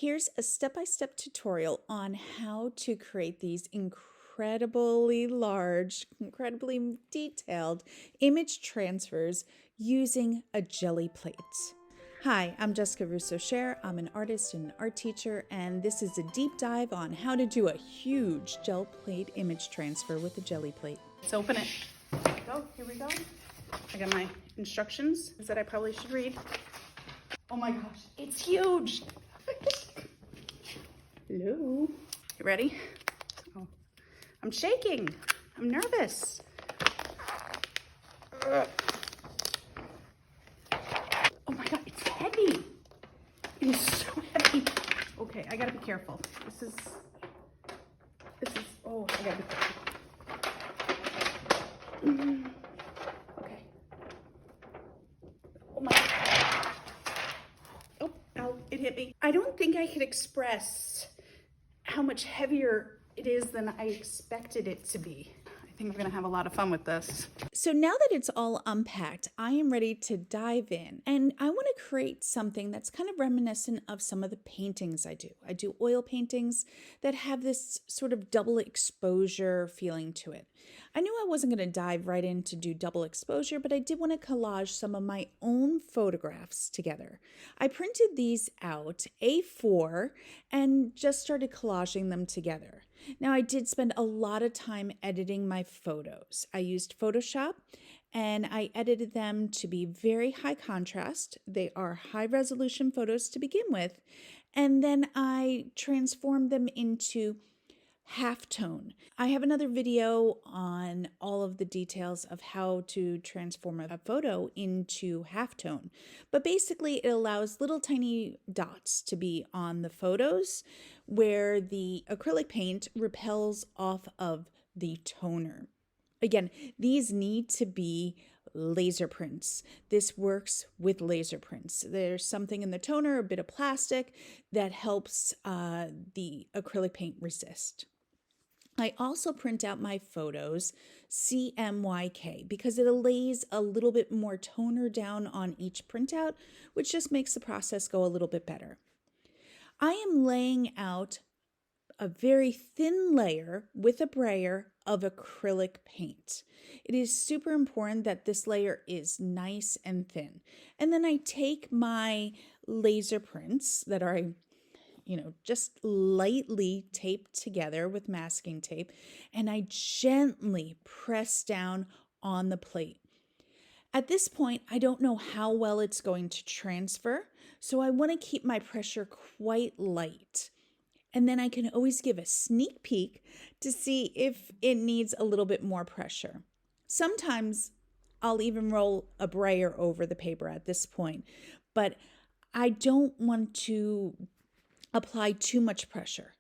Here's a step-by-step tutorial on how to create these incredibly large, incredibly detailed image transfers using a Gelli Plate. Hi, I'm Jessica Russo-Scher. I'm an artist and an art teacher, and this is a deep dive on how to do a huge gel plate image transfer with a Gelli Plate. Let's open it. Here we go. I got my instructions that I probably should read. Oh my gosh, it's huge. Hello. You ready? Oh, I'm shaking. I'm nervous. Oh my God, it's heavy. It is so heavy. Okay, I gotta be careful. This is, oh, I gotta be careful. Okay. Oh my God. Oh, ow, it hit me. I don't think I could express how much heavier it is than I expected it to be. I think I'm gonna have a lot of fun with this. So now that it's all unpacked, I am ready to dive in, and I want to create something that's kind of reminiscent of some of the paintings I do. I do oil paintings that have this sort of double exposure feeling to it. I knew I wasn't going to dive right in to do double exposure, but I did want to collage some of my own photographs together. I printed these out A4 and just started collaging them together. Now, I did spend a lot of time editing my photos. I used Photoshop and I edited them to be very high contrast. They are high resolution photos to begin with. And then I transformed them into halftone. I have another video on all of the details of how to transform a photo into halftone. But basically it allows little tiny dots to be on the photos where the acrylic paint repels off of the toner. Again, these need to be laser prints. This works with laser prints. There's something in the toner, a bit of plastic, that helps the acrylic paint resist. I also print out my photos CMYK because it lays a little bit more toner down on each printout, which just makes the process go a little bit better. I am laying out a very thin layer with a brayer of acrylic paint. It is super important that this layer is nice and thin. And then I take my laser prints that are just lightly taped together with masking tape, and I gently press down on the plate. At this point, I don't know how well it's going to transfer, so I want to keep my pressure quite light. And then I can always give a sneak peek to see if it needs a little bit more pressure. Sometimes I'll even roll a brayer over the paper at this point, but I don't want to apply too much pressure.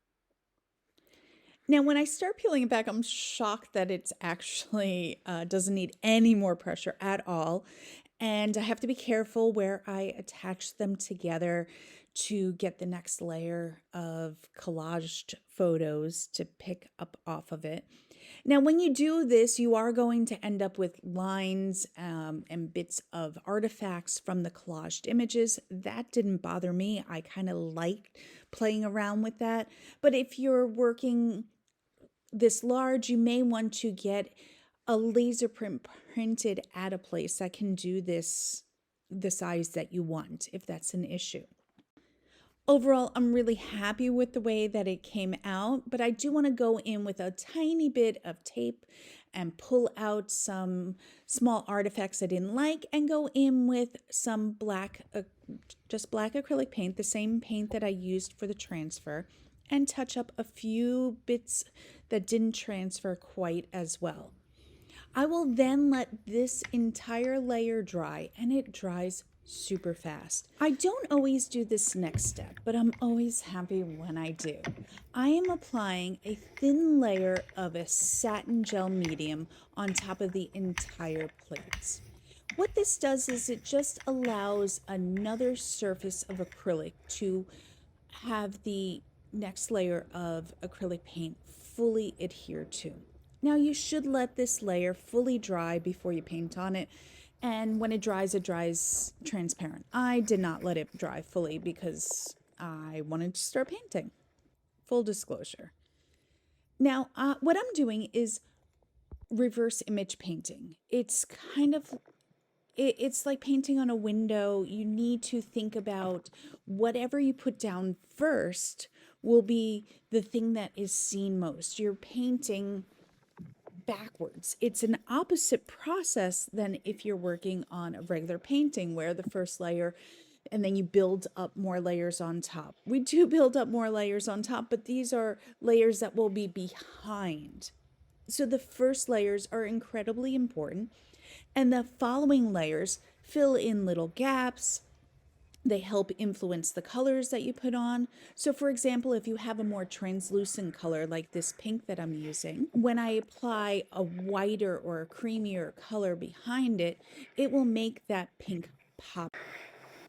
Now, when I start peeling it back, I'm shocked that it's actually doesn't need any more pressure at all. And I have to be careful where I attach them together to get the next layer of collaged photos to pick up off of it. Now, when you do this, you are going to end up with lines and bits of artifacts from the collaged images. That didn't bother me. I kind of liked playing around with that. But if you're working this large, you may want to get a laser print printed at a place that can do this the size that you want, if that's an issue. Overall, I'm really happy with the way that it came out, but I do want to go in with a tiny bit of tape and pull out some small artifacts I didn't like and go in with some just black acrylic paint, the same paint that I used for the transfer, and touch up a few bits that didn't transfer quite as well. I will then let this entire layer dry, and it dries super fast. I don't always do this next step, but I'm always happy when I do. I am applying a thin layer of a satin gel medium on top of the entire plate. What this does is it just allows another surface of acrylic to have the next layer of acrylic paint fully adhere to. Now, you should let this layer fully dry before you paint on it. And when it dries transparent. I did not let it dry fully because I wanted to start painting. Full disclosure. Now, what I'm doing is reverse image painting. It's kind of it's like painting on a window. You need to think about whatever you put down first will be the thing that is seen most. You're painting backwards. It's an opposite process than if you're working on a regular painting where the first layer and then you build up more layers on top. We do build up more layers on top, but these are layers that will be behind. So the first layers are incredibly important, and the following layers fill in little gaps. They help influence the colors that you put on. So for example, if you have a more translucent color like this pink that I'm using, when I apply a whiter or a creamier color behind it, it will make that pink pop.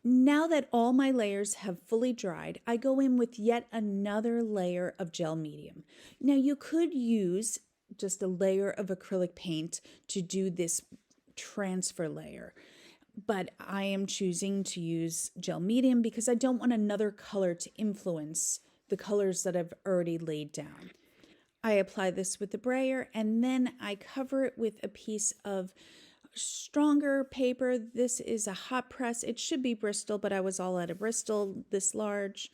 Now that all my layers have fully dried, I go in with yet another layer of gel medium. Now you could use just a layer of acrylic paint to do this transfer layer, but I am choosing to use gel medium because I don't want another color to influence the colors that I've already laid down. I apply this with the brayer and then I cover it with a piece of stronger paper. This is a hot press. It should be Bristol, but I was all out of Bristol this large.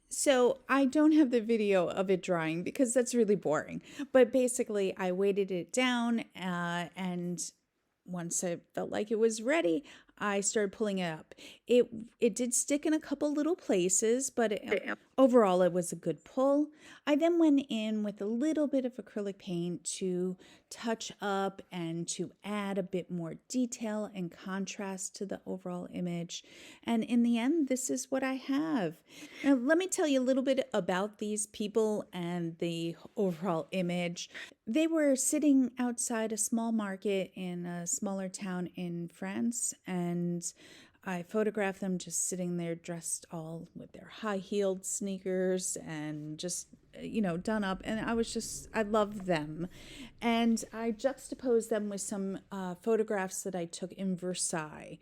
So I don't have the video of it drying because that's really boring. But basically I weighted it down and once I felt like it was ready, I started pulling it up. It did stick in a couple little places, but overall it was a good pull. I then went in with a little bit of acrylic paint to touch up and to add a bit more detail and contrast to the overall image. And in the end, this is what I have. Now, let me tell you a little bit about these people and the overall image. They were sitting outside a small market in a smaller town in France, and I photographed them just sitting there dressed all with their high-heeled sneakers and just, done up. And I loved them. And I juxtaposed them with some photographs that I took in Versailles.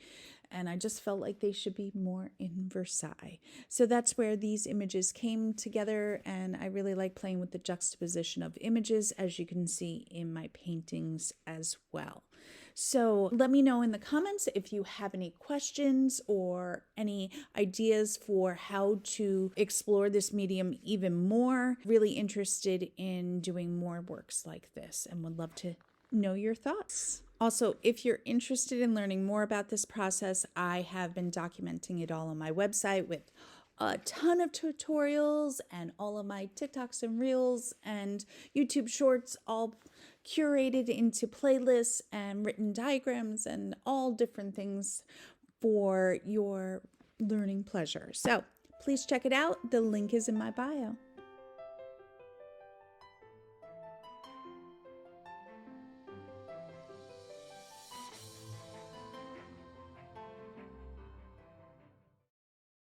And I just felt like they should be more in Versailles. So that's where these images came together, and I really like playing with the juxtaposition of images, as you can see in my paintings as well. So let me know in the comments if you have any questions or any ideas for how to explore this medium even more. Really interested in doing more works like this and would love to know your thoughts. Also, if you're interested in learning more about this process, I have been documenting it all on my website with a ton of tutorials and all of my TikToks and Reels and YouTube Shorts all curated into playlists and written diagrams and all different things for your learning pleasure. So please check it out. The link is in my bio.